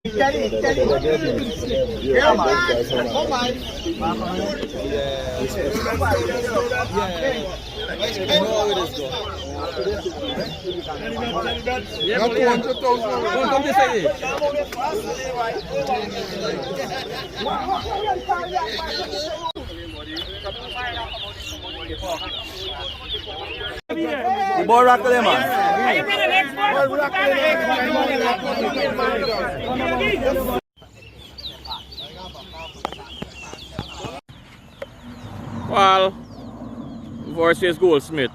Yeah, man. Come on. Not 200,000. Come this side. The boy rock them, man. Well, versus Goldsmith.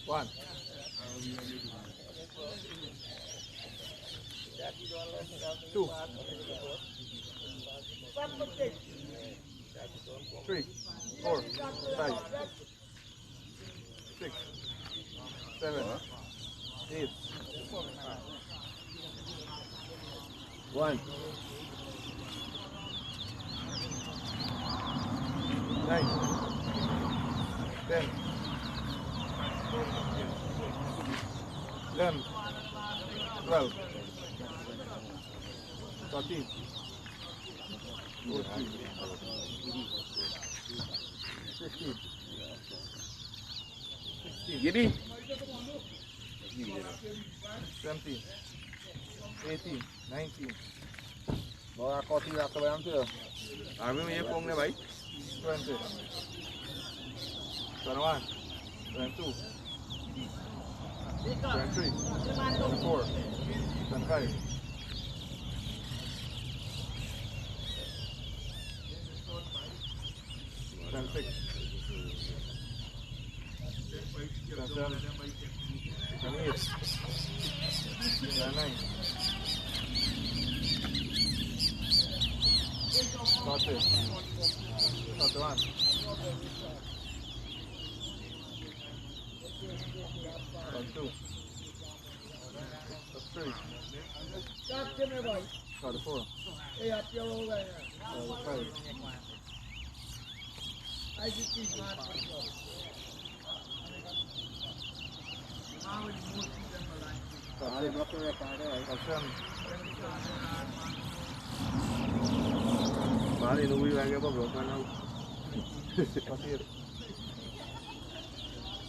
One. Two. Three. 4. 5. 6. 7. 8. 1. 9. 10. 11, 12, 13, 14, 15, 16, Giddy, 17, 18, 19. Bawa kopi rata bayam tu. Abi punya phone ni baik. 20, 21, 22. 23, 24, 25, 26, 27, 28, 29, 30, 31, 32, 33, 34, 35, Bali nunggu lagi apa belum kan aku. Pasir.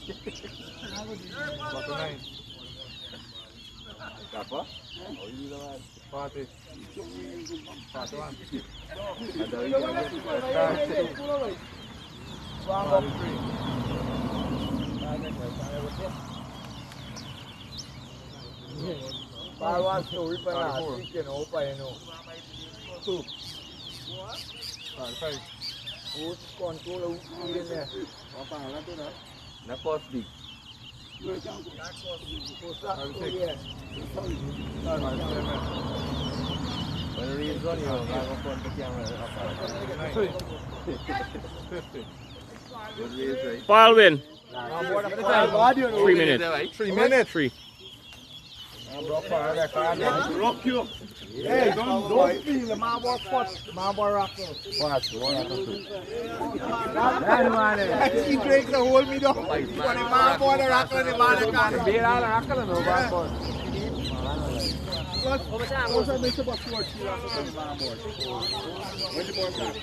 49. Apa? Oh ini lah. 40. 41. Ada lagi. Paruan story pa na, chicken o pa yun o. 2. 5. Ut, control o yun eh. Papangalan to na. Na cost big. Pusak o yan. 5. When reason you microphone to camera apa? 50. Good reason. Paul win. 3 minutes. 3 minutes. 3. Rock you. Hey, don't feel the marble spot. Marble rock. Fast, one after two. That man, he drinks the whole me down. When the marble rock and the man can be all rock and no marble. Plus, I make about 40 rock and marble. When the ball rock,